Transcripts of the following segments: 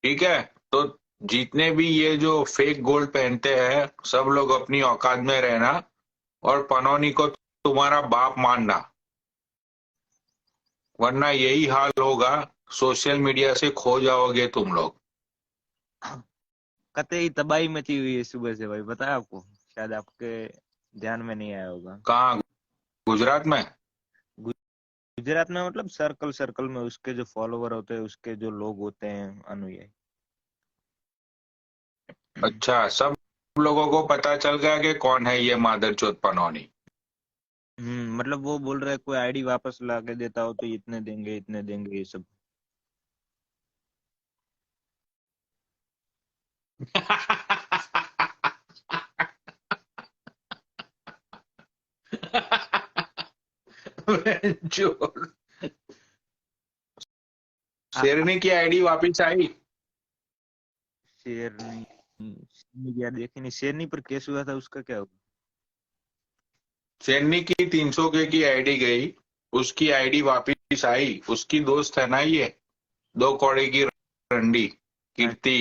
ठीक है। तो जितने भी ये जो फेक गोल्ड पहनते हैं सब लोग अपनी औकात में रहना, और पनौनी को तुम्हारा बाप मानना, वरना यही हाल होगा। सोशल मीडिया से खो जाओगे तुम लोग। कतई तबाही मची हुई है सुबह से भाई, पता है आपको? शायद आपके ध्यान में नहीं आया होगा। कहाँ? गुजरात में? गुजरात में मतलब सर्कल सर्कल में उसके जो फॉलोवर होते हैं, उसके जो लोग होते हैं अनुयायी। अच्छा, सब लोगों को पता चल गया कि कौन है ये मादरचोद पनौनी? मतलब वो बोल रहे हैं कोई आईडी वापस ला के देता हो तो इतने देंगे ये सब। चोर। आ, आ, शेरनी की आईडी वापिस आई? शेरनी, शेरनी क्या देखी नहीं, शेरनी पर केस हुआ था, उसका क्या हुआ? शेरनी की 300 के की आईडी गई, उसकी आईडी वापिस आई। उसकी दोस्त है ना ये, 2 कौड़ी की रंडी, हाँ कीर्ति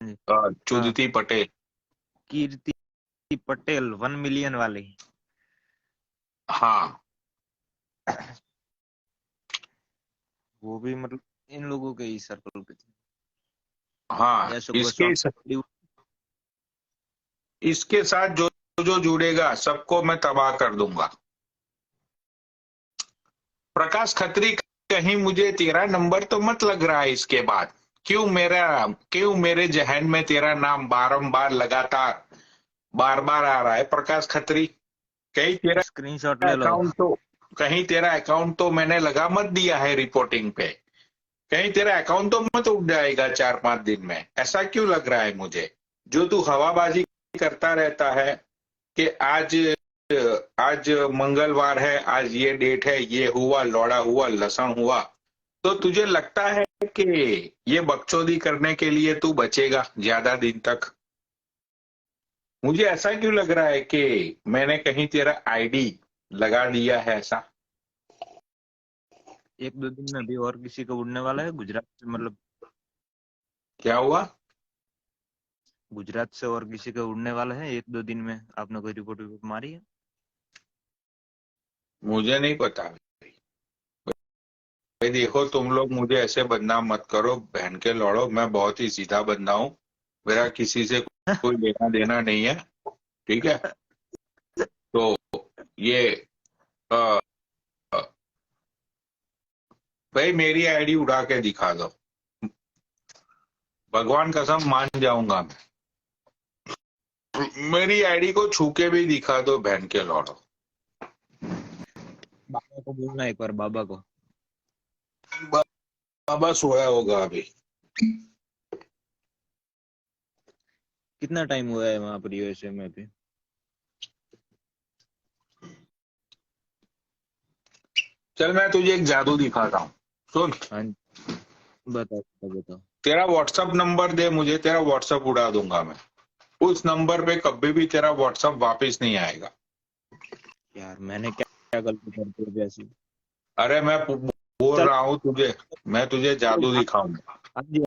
जी। हाँ, चुदती पटेल। कीर्ति पटेल 1 मिलियन वाली। हाँ वो भी मतलब इन लोगों के ही सर्कल के थे। हाँ। अशोक गोस्वामी। इसके साथ जो जो जुड़ेगा सबको मैं तबाह कर दूंगा। प्रकाश खत्री, कहीं मुझे तेरा नंबर तो मत लग रहा है इसके बाद? क्यों मेरे जहन में तेरा नाम बारंबार लगातार बार बार आ रहा है प्रकाश खत्री? कहीं तेरा स्क्रीनशॉट ले लो। अकाउंट तो कहीं तेरा अकाउंट तो मैंने लगा मत दिया है रिपोर्टिंग पे? कहीं तेरा अकाउंट तो मत उठ जाएगा 4-5 दिन में? ऐसा क्यों लग रहा है मुझे? जो तू हवाबाजी करता रहता है कि आज आज मंगलवार है, आज ये डेट है, ये हुआ, लौड़ा हुआ, लसण हुआ, तो तुझे लगता है कि ये बकचोदी करने के लिए तू बचेगा ज्यादा दिन तक? मुझे ऐसा क्यों लग रहा है कि मैंने कहीं तेरा आईडी लगा दिया है ऐसा। 1-2 दिन में भी और किसी को उड़ने वाला है गुजरात से, मतलब क्या हुआ? गुजरात से और किसी का उड़ने वाला है 1-2 दिन में। आपने कोई रिपोर्ट विपोर्ट मारी है? मुझे नहीं पता भाई। देखो, तुम लोग मुझे ऐसे बदनाम मत करो, बहन के लौड़ो। मैं बहुत ही सीधा बंदा हूँ, मेरा किसी से कोई लेना देना नहीं है। ठीक है। तो ये अ, भाई मेरी आईडी उड़ा के दिखा दो, भगवान कसम मान जाऊंगा मैं। मेरी आईडी को छू के भी दिखा दो बहन के लौड़ो। बाबा को बोलना एक बार, बाबा को। बाबा सोया होगा अभी। कितना टाइम हुआ है वहां पर यूएसए में भी? चल मैं तुझे एक जादू दिखाता हूँ, सुन। हाँ, बताओ बताओ बताओ। तेरा व्हाट्सअप नंबर दे मुझे, तेरा व्हाट्सअप उड़ा दूंगा मैं। उस नंबर पे कभी भी तेरा व्हाट्सअप वापस नहीं आएगा। यार मैंने क्या क्या गलती कर दी अभी ऐसी? अरे मैं बोल चल, रहा हूँ तुझे, मैं तुझे जादू दिखाऊंगा। हाँ जी,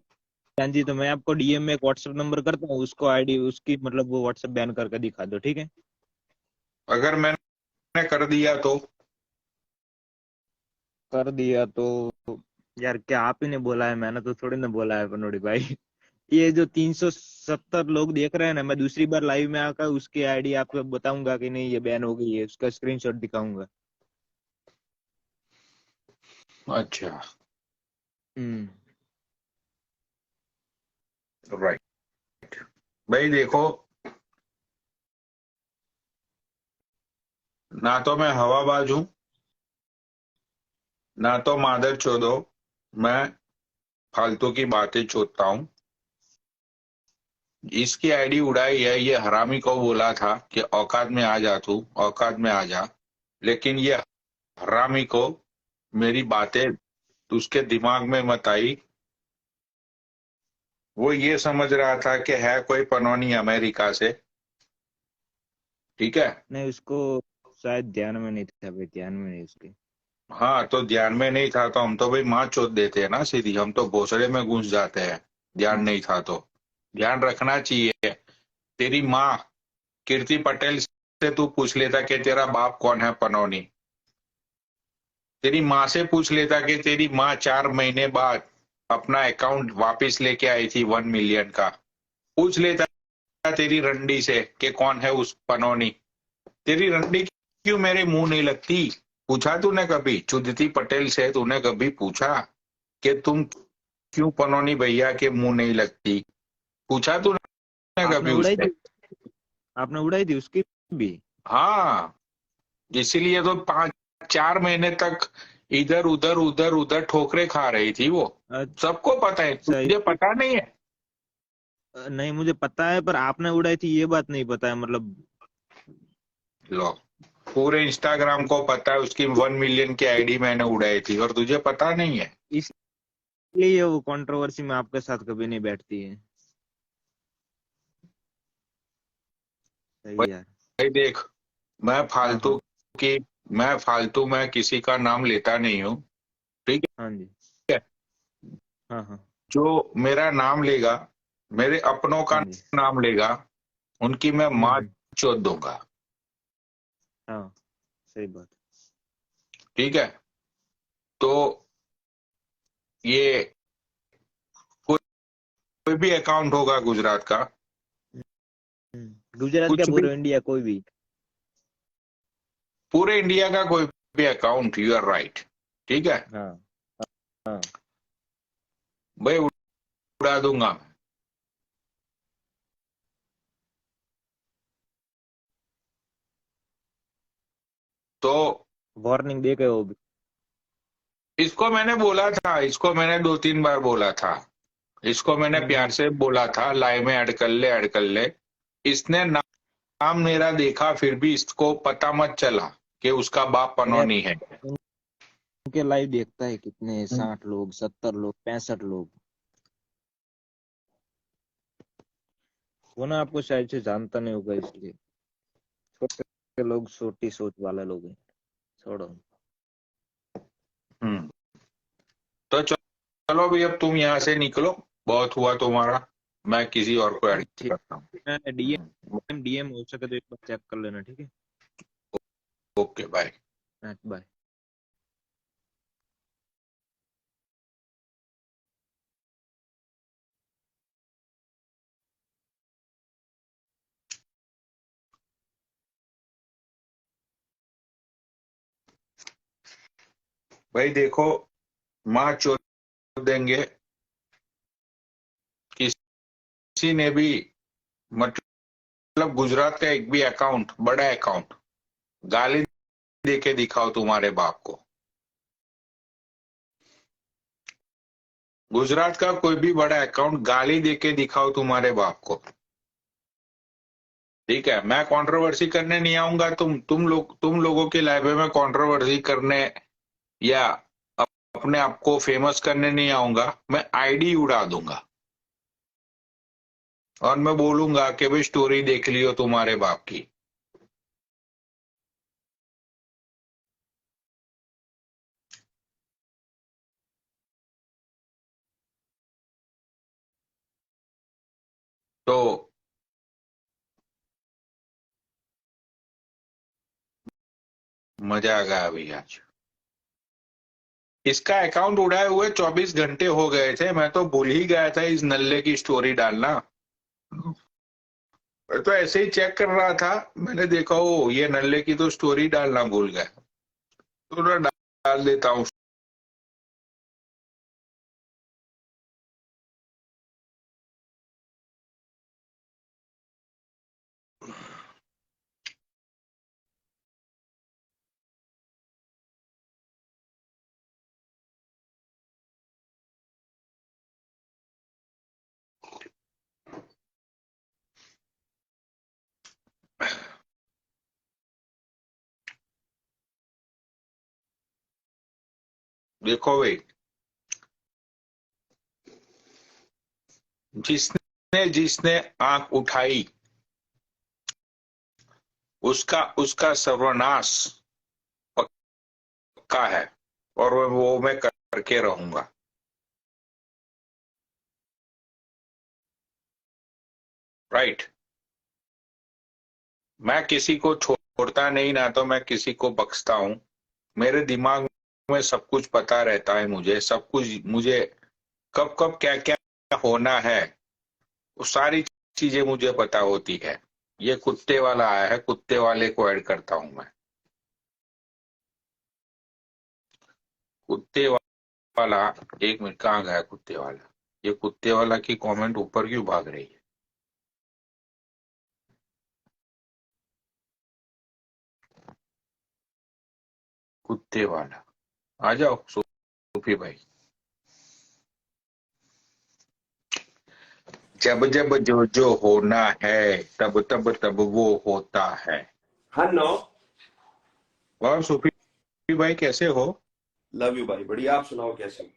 हाँ जी, तो मैं आपको डीएम में एक व्हाट्सएप नंबर करता हूँ, उसको आईडी उसकी मतलब वो व्हाट्सएप बैन करके दिखा दो, ठीक है? अगर मैंने कर दिया तो? कर दिया तो यार क्या आप ही ने बोला है, मैंने तो थोड़ी ना बोला है पनोड़ी भाई। ये जो 370 लोग देख रहे हैं ना, मैं दूसरी बार लाइव में आकर उसकी आईडी आपको बताऊंगा कि नहीं ये बैन हो गई है, उसका स्क्रीनशॉट दिखाऊंगा। अच्छा, हम्म। राइट। भाई देखो, ना तो मैं हवाबाज हूं, ना तो मादर चोदो। मैं फालतू की बातें चोदता हूँ। इसकी आईडी उड़ाई है, ये हरामी को बोला था कि औकात में आ जा, तू औकात में आ जा। लेकिन ये हरामी को मेरी बातें उसके दिमाग में मत आई। वो ये समझ रहा था कि है कोई पनौनी अमेरिका से। ठीक है। नहीं, उसको शायद ध्यान में नहीं था भाई, ध्यान में नहीं उसके। हाँ, तो ध्यान में नहीं था तो हम तो भाई माँ चोद देते हैं ना सीधी, हम तो भोसड़े में घुस जाते हैं। ध्यान नहीं था तो ध्यान रखना चाहिए। तेरी माँ कीर्ति पटेल से तू पूछ लेता कि तेरा बाप कौन है पनौनी। तेरी माँ से पूछ लेता कि तेरी माँ 4 महीने बाद अपना अकाउंट वापस लेके आई थी 1 मिलियन का। पूछ लेता तेरी रंडी से कि कौन है उस पनौनी। तेरी रंडी क्यों मेरे मुंह नहीं लगती? पूछा तूने कभी चुदती पटेल से? तूने कभी पूछा कि तुम क्यों पनौनी भैया के मुंह नहीं लगती? पूछा तूने आपने कभी उड़ाई उससे? थी, आपने उड़ाई थी उसकी भी। हाँ, इसीलिए तो 5-4 महीने तक इधर उधर उधर उधर ठोकरे खा रही थी वो। सबको पता है, अच्छा, तुझे पता नहीं है? नहीं मुझे पता है, पर आपने उड़ाई थी ये बात नहीं पता है, मतलब। लो, पूरे इंस्टाग्राम को पता है उसकी 1 मिलियन की आईडी मैंने उड़ाई थी और तुझे पता नहीं है। इसलिए वो कंट्रोवर्सी में आपके साथ कभी नहीं बैठती है। सही यार। भाई देख, मैं हाँ फालतू हाँ। की मैं फालतू में किसी का नाम लेता नहीं हूँ। ठीक हाँ जी। है? हाँ हाँ। जो मेरा नाम लेगा, मेरे अपनों का हाँ जी। नाम लेगा, उनकी मैं माँ हम्म। चोद दूंगा। हाँ, सही बात। ठीक है? तो ये कोई कोई भी अकाउंट होगा गुजरात का, गुजरात क्या कुछ भी, पूरा इंडिया कोई भी। पूरे इंडिया का कोई भी अकाउंट, यू आर राइट। ठीक है हाँ हाँ। भाई, उड़ा दूंगा मैं। तो वार्निंग दे गए वो भी। इसको मैंने बोला था, इसको मैंने 2-3 बार बोला था, इसको मैंने प्यार हम्म। से बोला था लाइव में ऐड कर ले, ऐड कर ले। इसने नाम मेरा देखा, फिर भी इसको पता मत चला कि उसका बाप अरे यार, पनौनी है। उनके लाइव देखता है कितने, 60 लोग, 70 लोग, 65 लोग। वो ना आपको शायद से जानता नहीं होगा, इसलिए। छोटे लोग छोटी सोच वाले लोग हैं। छोड़ो। हम्म। तो चलो भी, अब तुम यहाँ से निकलो, बहुत हुआ तुम्हारा। मैं किसी और को ऐड ठीक। करता हूँ। डीएम डीएम हो सके तो एक बार चेक कर लेना, ठीक है। Okay, bye. बाय। भाई देखो, माँ चोद देंगे, किसी ने भी, मतलब गुजरात का एक भी अकाउंट, बड़ा अकाउंट, गाली दे के दिखाओ तुम्हारे बाप को। गुजरात का कोई भी बड़ा अकाउंट गाली दे के दिखाओ तुम्हारे बाप को। ठीक है? मैं कंट्रोवर्सी करने नहीं आऊंगा, तुम लोगों के लाइव में कंट्रोवर्सी करने या अपने आप को फेमस करने नहीं आऊंगा। मैं आईडी उड़ा दूंगा और मैं बोलूंगा कि भाई स्टोरी देख लियो तुम्हारे बाप की। तो मजा आ गया अभी आज। इसका अकाउंट उड़ाए हुए 24 घंटे हो गए थे, मैं तो भूल ही गया था इस नल्ले की स्टोरी डालना। मैं तो ऐसे ही चेक कर रहा था, मैंने देखा ओ ये नल्ले की तो स्टोरी डालना भूल गया, तो मैं डाल देता हूँ। देखो भाई, जिसने जिसने आंख उठाई, उसका उसका सर्वनाश पक्का है, और वो मैं करके रहूंगा। राइट। मैं किसी को छोड़ता नहीं, ना तो मैं किसी को बख्शता हूं। मेरे दिमाग में सब कुछ पता रहता है, मुझे सब कुछ, मुझे कब कब क्या क्या होना है वो सारी चीजें मुझे पता होती है। ये कुत्ते वाला आया है, कुत्ते वाले को ऐड करता हूं मैं। कुत्ते वाला, एक मिनट, कहाँ गया कुत्ते वाला? ये कुत्ते वाला की कमेंट ऊपर क्यों भाग रही है? कुत्ते वाला, आ जाओ सूफी भाई। जब जब जो जो होना है, तब तब तब वो होता है। हाँ नो। और सूफी भाई कैसे हो? लव यू भाई, बढ़िया। आप सुनाओ कैसे हो?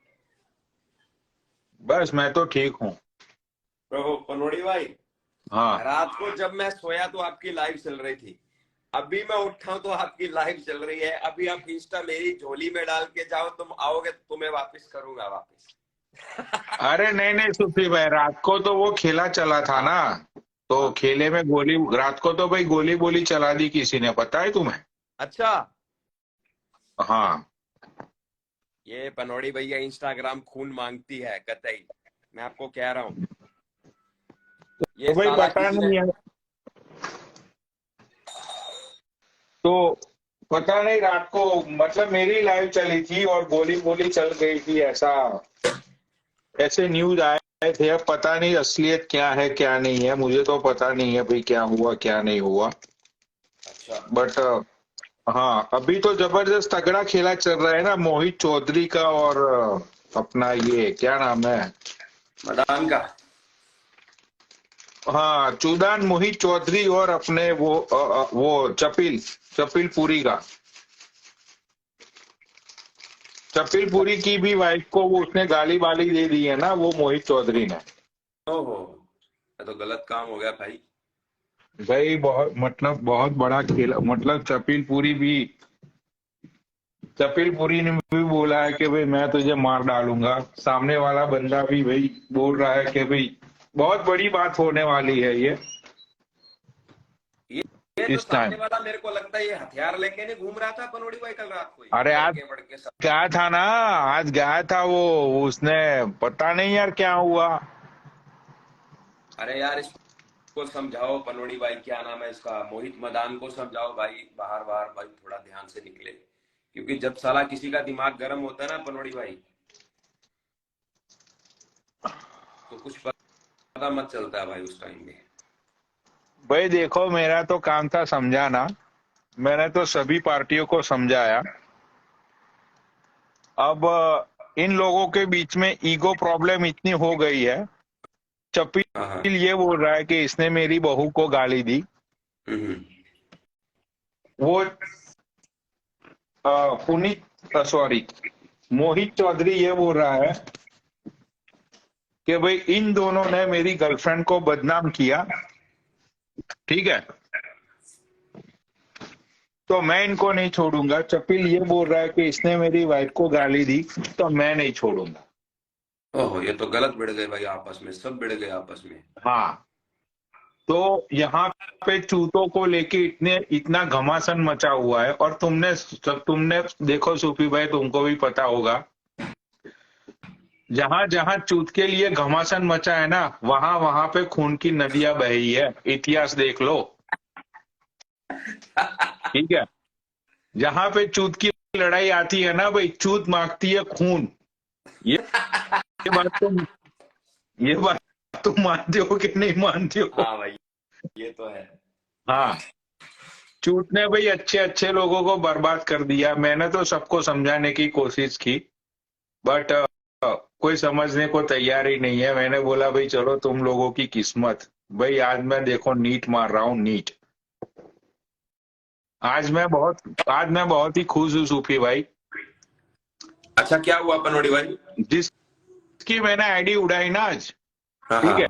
बस मैं तो ठीक हूँ। प्रभु पनोड़ी भाई, हाँ। रात को जब मैं सोया तो आपकी लाइव चल रही थी। अभी मैं उठा हूं तो आपकी लाइव चल रही है। अभी आप इंस्टा मेरी झोली में डाल के जाओ, तुम आओगे तो तुम्हें वापस करूंगा वापस। अरे नहीं नहीं सूफी भाई, रात को तो वो खेला चला था हाँ ना, तो हाँ। खेले में गोली, रात को तो भाई गोली बोली चला दी किसी ने, पता है तुम्हें? अच्छा, हाँ। ये पनोड़ी भैया इंस्टाग्राम खून मांगती है कतई, मैं आपको कह रहा हूँ। तो ये भाई साला पता किसी ने। नहीं है, तो पता नहीं रात को, मतलब मेरी लाइव चली थी और गोली बोली चल गई थी, ऐसा ऐसे न्यूज आए थे। अब पता नहीं असलियत क्या है क्या नहीं है, मुझे तो पता नहीं है भाई क्या हुआ क्या नहीं हुआ। अच्छा। बट हाँ, अभी तो जबरदस्त तगड़ा खेला चल रहा है ना, मोहित चौधरी का और अपना ये क्या नाम है, मदान का। हाँ चूदान मोहित चौधरी और अपने वो चपिल पुरी का। कपिल पुरी की भी वाइफ को वो उसने गाली वाली दे दी है ना, वो मोहित चौधरी ने। ओहो, ये तो गलत काम हो गया भाई। भाई बहुत, मतलब बहुत बड़ा खेल, मतलब कपिल पुरी ने भी बोला है कि भाई मैं तुझे मार डालूंगा। सामने वाला बंदा भी भाई बोल रहा है कि भाई बहुत बड़ी बात होने वाली है ये तो इस सामने टाइम। वाला, मेरे को लगता है ये हथियार लेके नहीं घूम रहा था पनोड़ी भाई कल रात को ही, अरे आज लड़के वड़के सब। गया था ना, आज गया था वो, उसने पता नहीं यार क्या हुआ। अरे यार इसको समझाओ पनोड़ी भाई, क्या नाम है इसका, मोहित मदान को समझाओ भाई, बाहर बाहर भाई थोड़ा ध्यान से निकले। क्योंकि जब साला किसी का दिमाग गर्म होता है ना पनोड़ी भाई, तो कुछ पता मत चलता है भाई उस टाइम में। भाई देखो, मेरा तो काम था समझाना, मैंने तो सभी पार्टियों को समझाया। अब इन लोगों के बीच में ईगो प्रॉब्लम इतनी हो गई है। हाँ कपिल हाँ। ये बोल रहा है कि इसने मेरी बहू को गाली दी। हम्म। वो पुनीत, सॉरी, मोहित चौधरी ये बोल रहा है कि भाई इन दोनों ने मेरी गर्लफ्रेंड को बदनाम किया, ठीक है, तो मैं इनको नहीं छोड़ूंगा। कपिल ये बोल रहा है कि इसने मेरी वाइफ को गाली दी, तो मैं नहीं छोड़ूंगा। ओहो, ये तो गलत भिड़ गए भाई, आपस में सब भिड़ गए आपस में। हाँ, तो यहाँ पे चूतों को लेके इतना घमासान मचा हुआ है। और तुमने देखो सूफी भाई, तुमको भी पता होगा, जहां जहां चूत के लिए घमासान मचा है ना, वहां वहां पे खून की नदियां बही है। इतिहास देख लो, ठीक है। जहां पे चूत की लड़ाई आती है ना भाई, चूत मांगती है खून। ये बात तुम ये बात तुम मानते हो कि नहीं मानते हो? हाँ भाई, ये तो है। हाँ, चूत ने भाई अच्छे अच्छे लोगों को बर्बाद कर दिया। मैंने तो सबको समझाने की कोशिश की, बट कोई समझने को तैयार ही नहीं है। मैंने बोला भाई चलो तुम लोगों की किस्मत। भाई आज मैं देखो नीट मार रहा हूँ, नीट। आज मैं बहुत ही खुश हूँ सूफी भाई। अच्छा, क्या हुआ पनोड़ी भाई? जिसकी मैंने आईडी उड़ाई ना आज, हाँ ठीक हाँ। है,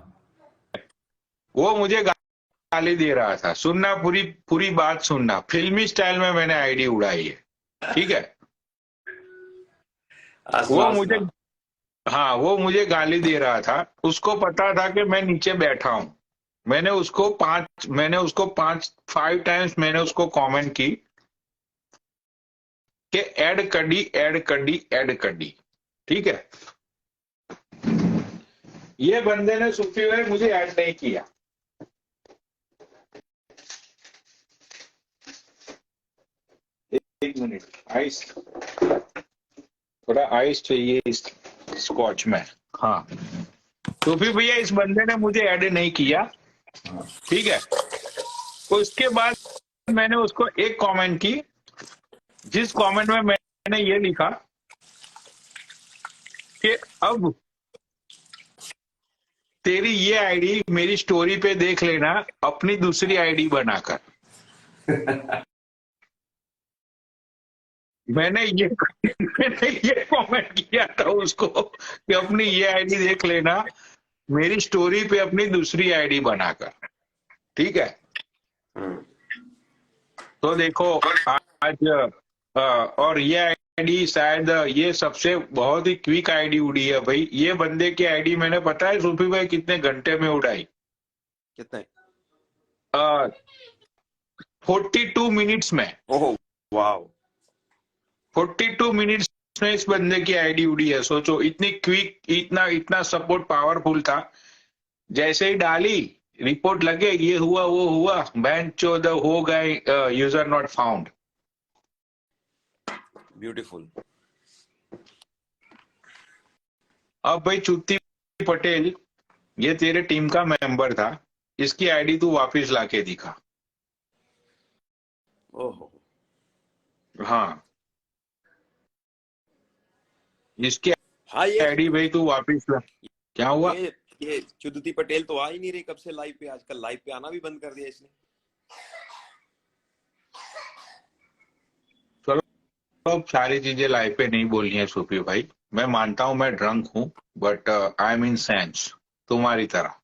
वो मुझे गाली दे रहा था। सुनना, पूरी पूरी बात सुनना, फिल्मी स्टाइल में मैंने आईडी उड़ाई है, ठीक है। वो सुना मुझे, सुना। हाँ वो मुझे गाली दे रहा था। उसको पता था कि मैं नीचे बैठा हूं, मैंने उसको 5 टाइम्स मैंने उसको कमेंट की कि ऐड कड़ी। ठीक है, ये बंदे ने सूफी भाई मुझे ऐड नहीं किया। एक मिनट, आइस, थोड़ा आइस चाहिए इस स्कॉच में। हाँ, सूफी भैया इस बंदे ने मुझे ऐड नहीं किया। ठीक है, उसके बाद मैंने उसको एक कमेंट की, जिस कमेंट में मैंने ये लिखा कि अब तेरी ये आईडी मेरी स्टोरी पे देख लेना अपनी दूसरी आईडी बनाकर। मैंने ये मैंने ये कमेंट किया था उसको कि अपनी ये आईडी देख लेना मेरी स्टोरी पे अपनी दूसरी आईडी बनाकर। ठीक है, तो देखो आज और ये आईडी शायद ये सबसे बहुत ही क्विक आईडी उड़ी है भाई। ये बंदे की आईडी मैंने, पता है सूफी भाई कितने घंटे में उड़ाई? कितने? 42 मिनट्स में। ओह वाह, 42 मिनट्स में इस बंदे की आईडी उड़ी है। सोचो, इतनी क्विक, इतना इतना सपोर्ट पावरफुल था। जैसे ही डाली रिपोर्ट लगे, ये हुआ वो हुआ, बैंक चोद हो गए, यूजर नॉट फाउंड। ब्यूटीफुल। अब भाई चुत्ती पटेल, ये तेरे टीम का मेंबर था, इसकी आईडी तू वापस लाके दिखा। ओहो, हाँ, इसकी हाँ ये आईडी भाई तू वापस ला। क्या हुआ? ये चुदती पटेल तो आ ही नहीं रही कब से लाइव पे। आजकल लाइव पे आना भी बंद कर दिया इसने। चलो, अब सारी चीजें लाइव पे नहीं बोलनी है सूफी भाई। मैं मानता हूं मैं ड्रंक हूं, but I am in sense, तुम्हारी तरह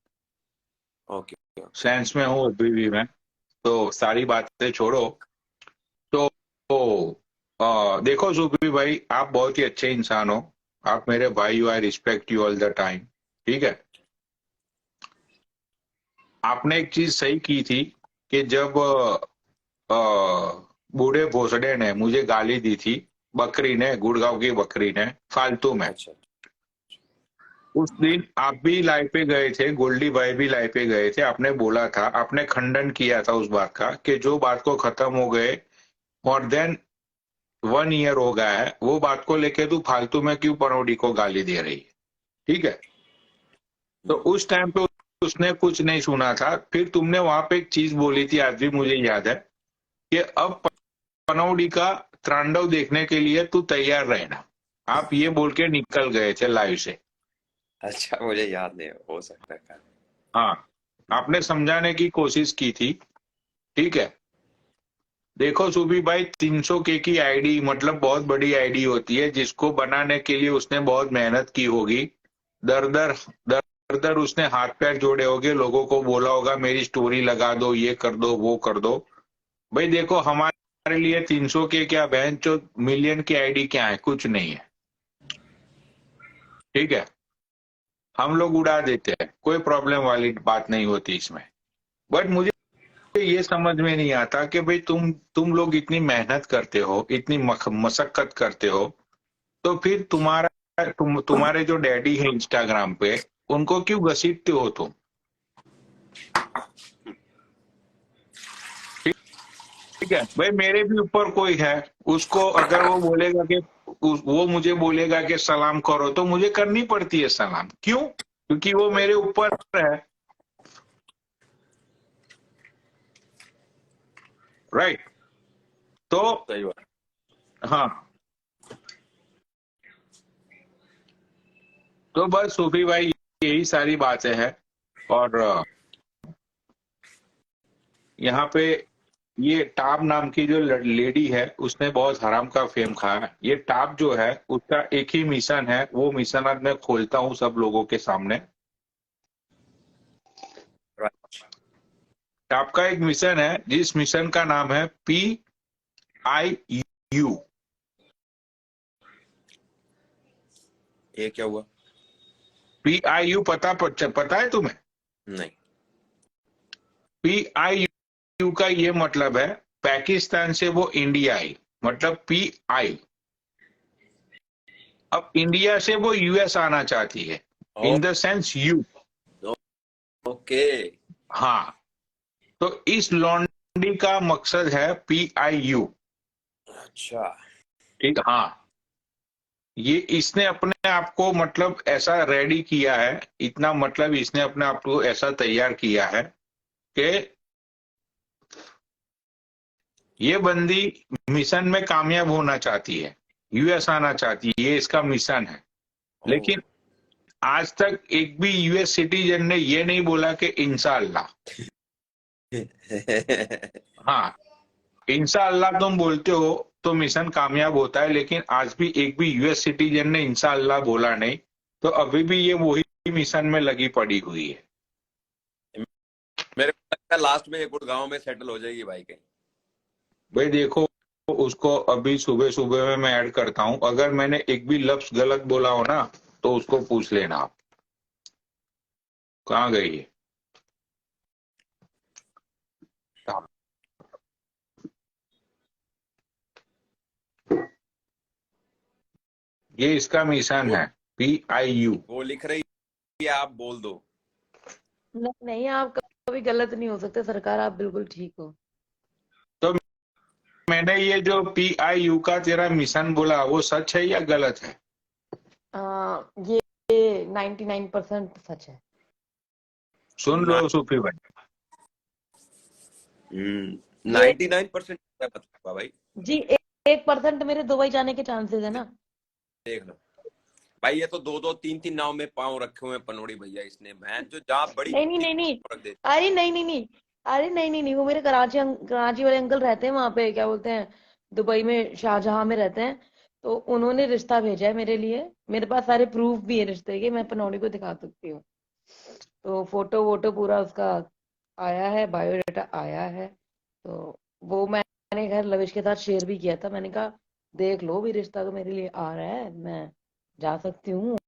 ओके, सेंस में हूं अभी भी मैं। तो सारी बातें छोड़ो। तो देखो सूफी भाई, आप बहुत ही अच्छे इंसान हो, आप मेरे भाई हो, I respect you all the time. ठीक है, आपने एक चीज सही की थी कि जब बूढ़े भोसड़े ने मुझे गाली दी थी, बकरी ने, गुड़गांव की बकरी ने, फालतू में, अच्छा, उस दिन आप भी लाइव पे गए थे, गोल्डी भाई भी लाइव पे गए थे, आपने बोला था, आपने खंडन किया था उस बात का कि जो बात को खत्म हो गए और देन 1 ईयर हो गया है, वो बात को लेके तू फालतू में क्यों पनौडी को गाली दे रही है। ठीक है, तो उस टाइम पे उसने कुछ नहीं सुना था। फिर तुमने वहां पे एक चीज बोली थी, आज भी मुझे याद है, कि अब पनौडी का तांडव देखने के लिए तू तैयार रहना। आप ये बोल के निकल गए थे लाइव से। अच्छा मुझे याद नहीं, हो सकता है। हाँ, आपने समझाने की कोशिश की थी। ठीक है, देखो सुबी भाई, 300 के की आईडी मतलब बहुत बड़ी आईडी होती है, जिसको बनाने के लिए उसने बहुत मेहनत की होगी। दर दर दर दर उसने हाथ पैर जोड़े होंगे, लोगों को बोला होगा मेरी स्टोरी लगा दो, ये कर दो, वो कर दो। भाई देखो, हमारे लिए 300 के क्या, बहन चो मिलियन की आईडी क्या है, कुछ नहीं है। ठीक है, हम लोग उड़ा देते हैं, कोई प्रॉब्लम वाली बात नहीं होती इसमें। बट मुझे ये समझ में नहीं आता कि भाई तुम लोग इतनी मेहनत करते हो, इतनी मशक्कत करते हो, तो फिर तुम्हारे जो डैडी है इंस्टाग्राम पे, उनको क्यों घसीटते हो तुम? ठीक है भाई, मेरे भी ऊपर कोई है, उसको अगर वो बोलेगा कि वो मुझे बोलेगा कि सलाम करो, तो मुझे करनी पड़ती है सलाम। क्यों? क्योंकि वो मेरे ऊपर है। राइट? तो सही बात। हाँ, तो बस सूफी भाई यही सारी बातें हैं। और यहाँ पे ये टाप नाम की जो लेडी है, उसने बहुत हराम का फेम खाया है। ये टाप जो है, उसका एक ही मिशन है, वो मिशन आज मैं खोलता हूँ सब लोगों के सामने। टाप का एक मिशन है, जिस मिशन का नाम है PIU। ये क्या हुआ? PIU पता है तुम्हें? नहीं। PIU का ये मतलब है पाकिस्तान से वो इंडिया आई, मतलब PI। अब इंडिया से वो US आना चाहती है, in the sense you. Okay. हाँ, तो इस लॉन्ड्री का मकसद है PIU। अच्छा। ठीक, हाँ, ये इसने अपने आप को मतलब ऐसा रेडी किया है, इतना मतलब इसने अपने आप को ऐसा तैयार किया है कि ये बंदी मिशन में कामयाब होना चाहती है, US आना चाहती है, ये इसका मिशन है। लेकिन आज तक एक भी US सिटीजन ने ये नहीं बोला कि इंशाअल्लाह। हाँ, इंशाअल्लाह तुम बोलते हो तो मिशन कामयाब होता है, लेकिन आज भी एक भी US सिटीजन ने इंशाअल्लाह बोला नहीं, तो अभी भी ये वही मिशन में लगी पड़ी हुई है। मेरे को लगता है लास्ट में ये गुड़गांव में सेटल हो जाएगी भाई कहीं। भाई देखो, उसको अभी सुबह सुबह में मैं ऐड करता हूं, अगर मैंने एक भी लफ्ज गलत बोला हो ना तो उसको पूछ लेना आप कहाँ गई है। ये इसका मिशन वो है, PIU। वो लिख रही है, आप बोल दो। नहीं नहीं, आप कभी गलत नहीं हो सकते सरकार, आप बिल्कुल ठीक हो। तो मैंने ये जो PIU का तेरा मिशन बोला वो सच है या गलत है? ये 99% सच है। सुन लो सूफी भाई। 99% भाई। जी 1% मेरे दुबई जाने के चांसेस है ना। देख लो भाई, ये तो 2-2 3-3 नाव में पांव रखे हुए हैं पनोड़ी भैया इसने, बहन जो जहाँ बड़ी नहीं नहीं नहीं नहीं, रख दे। अरे नहीं नहीं नहीं, अरे नहीं नहीं नहीं, वो मेरे कराची वाले अंकल रहते हैं वहां पे, क्या बोलते हैं, दुबई में शाहजहां में रहते हैं। तो उन्होंने रिश्ता भेजा है मेरे लिए, मेरे पास सारे प्रूफ भी है रिश्ते के, मैं पनौड़ी को दिखा सकती हूँ। तो फोटो वोटो पूरा उसका आया है, बायोडाटा आया है। तो वो मैंने खैर लविश के साथ शेयर भी किया था, मैंने कहा देख लो भी, रिश्ता तो मेरे लिए आ रहा है, मैं जा सकती हूँ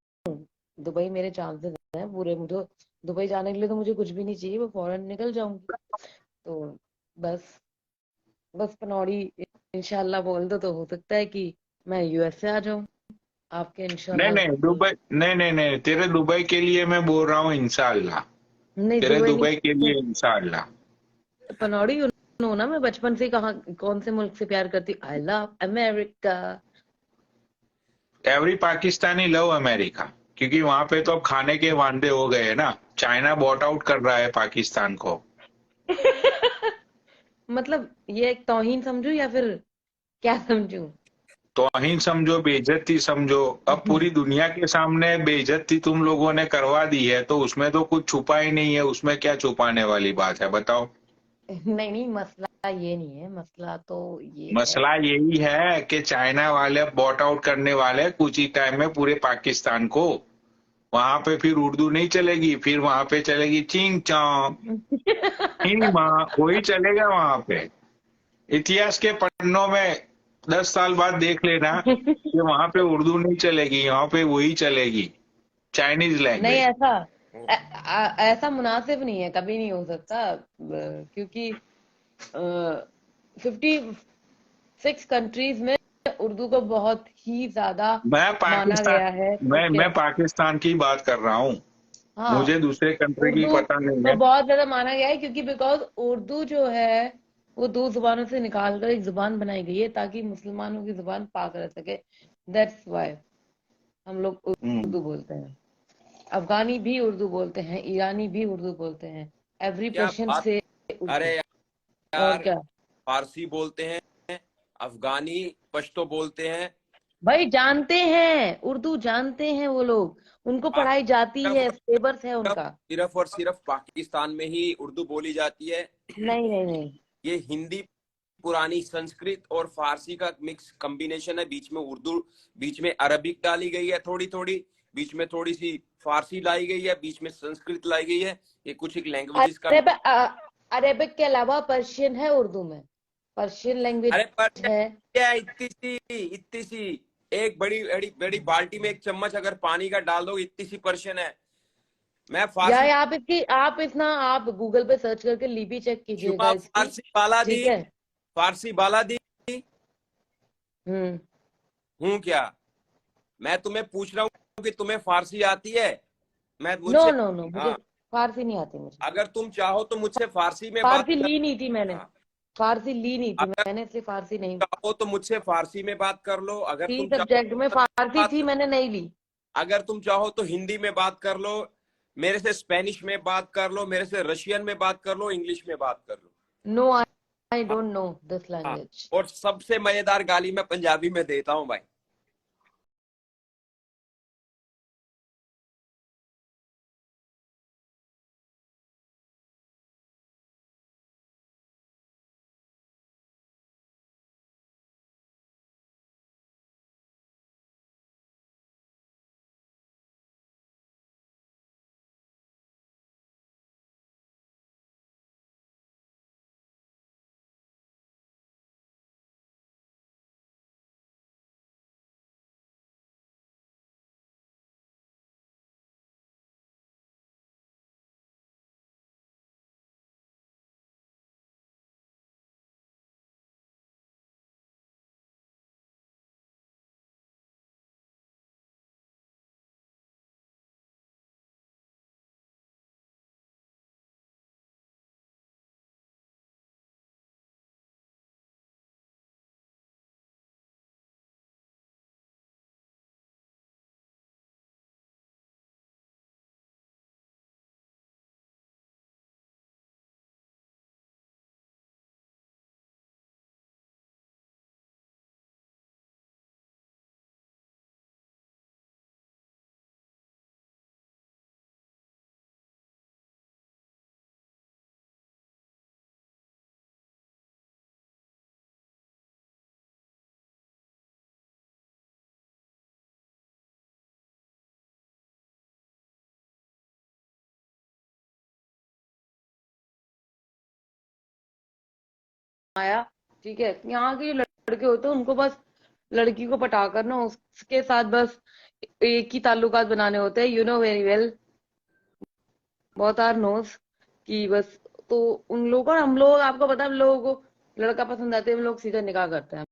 दुबई, मेरे चांसेस हैं पूरे। मुझे दुबई जाने के लिए तो मुझे कुछ भी नहीं चाहिए, मैं फौरन निकल जाऊंगी। तो बस बस पनौड़ी इंशाल्लाह बोल दो तो हो सकता है कि मैं US से आ जाऊं आपके नहीं इंशाल्लाह। नहीं, दुबई नहीं नहीं नहीं, तेरे दुबई के लिए मैं बोल रहा हूँ इंशाअल्लाह। नहीं तेरे दुबई दुबई के नहीं, लिए इंशाअल्लाह। पनौड़ी नो ना, मैं बचपन से कहाँ कौन से मुल्क से प्यार करती हूँ, I love America. Every Pakistani love America, क्योंकि वहां पे तो अब खाने के वांदे हो गए हैं ना, चाइना बॉट आउट कर रहा है पाकिस्तान को। मतलब ये एक तौहीन समझू या फिर क्या समझू? तौहीन समझो, बेइज्जती समझो, अब पूरी दुनिया के सामने बेइज्जती तुम लोगों ने करवा दी है, तो उसमें तो कुछ छुपा ही नहीं है, उसमें क्या छुपाने वाली बात है बताओ। नहीं नहीं, मसला ये नहीं है, मसला तो ये है। मसला यही है कि चाइना वाले बॉट आउट करने वाले कुछ ही टाइम में पूरे पाकिस्तान को। वहां पे फिर उर्दू नहीं चलेगी, फिर वहां पे चलेगी चिंग चौंग ही माँ, वही चलेगा वहां पे। इतिहास के पन्नों में 10 साल बाद देख लेना कि वहां पे उर्दू नहीं चलेगी, वहां पे वही चलेगी, चाइनीज नहीं लैंग्वेज। ऐसा ऐसा मुनासिब नहीं है, कभी नहीं हो सकता, क्योंकि 56 कंट्रीज में उर्दू को बहुत ही ज्यादा मैं माना गया पाकिस्तान है, मैं ठीक है। मैं पाकिस्तान की बात कर रहा हूँ, हाँ, मुझे दूसरे कंट्री की उर्दू पता नहीं को है। बहुत ज्यादा माना गया है, क्योंकि बिकॉज उर्दू जो है वो दो जुबानों से निकालकर एक जुबान बनाई गई है ताकि मुसलमानों की जुबान पाक रह सके। दैट्स वाई हम लोग हम्म। उर्दू बोलते हैं। अफगानी भी उर्दू बोलते हैं, ईरानी भी उर्दू बोलते हैं, एवरी क्या पर्शियन बात। से अरे उर्दू। और यार, क्या फारसी बोलते हैं, अफगानी पश्तो बोलते हैं, भाई, जानते हैं उर्दू, जानते हैं वो लोग, उनको पढ़ाई जाती सिर्फ है, सिलेबस है सिर्फ उनका। सिर्फ और सिर्फ पाकिस्तान में ही उर्दू बोली जाती है। नहीं नहीं नहीं, ये हिंदी पुरानी संस्कृत और फारसी का मिक्स कॉम्बिनेशन है, बीच में उर्दू, बीच में अरबिक डाली गई है थोड़ी थोड़ी, बीच में थोड़ी सी फारसी लाई गई है, बीच में संस्कृत लाई गई है। ये कुछ एक लैंग्वेजेस का। अरेबिक के अलावा पर्शियन है उर्दू में, पर्शियन लैंग्वेज अरे पर है। क्या, इतनी सी एक बड़ी बड़ी बड़ी बाल्टी में एक चम्मच अगर पानी का डाल दो, इतनी सी पर्शियन है। मैं या फारसी। आप गूगल पे सर्च करके लिपि चेक कीजिएगा शुभा इसकी। फारसी बालादी, ठीक है। फारसी बालादी हम्म। हूँ क्या? मैं तुम्हें पूछ रहा हूँ कि तुम्हें फारसी आती है? मैं नो मुझसे, नो नो, मुझे हाँ, फारसी नहीं आती मुझे। अगर तुम चाहो तो मुझसे फारसी में बात फारसी कर। ली नहीं थी मैंने। हाँ, फारसी ली नहीं थी अगर मैंने, इसलिए फारसी नहीं चाहो तो मुझसे फारसी में बात कर लो, अगर थी तुम चाहो सब्जेक्ट में। तो फारसी बात थी, कर, मैंने नहीं ली। अगर तुम चाहो तो हिंदी में बात कर लो, मेरे से स्पेनिश में बात कर लो, मेरे से रशियन में बात कर लो, इंग्लिश में बात कर लो। नो, आई हाँ, डोंट नो दिस हाँ। लैंग्वेज। और सबसे मजेदार गाली मैं पंजाबी में देता हूँ भाई। आया। ठीक है, यहाँ के जो लड़के होते हैं उनको बस लड़की को पटाकर ना उसके साथ बस एक ही ताल्लुकात बनाने होते हैं, यू नो वेरी वेल, बहुत आर नोस कि बस। तो उन लोगों को, हम लोग, आपको पता है, हम लोगों को लड़का पसंद आते हैं, हम लोग सीधा निकाह करते हैं।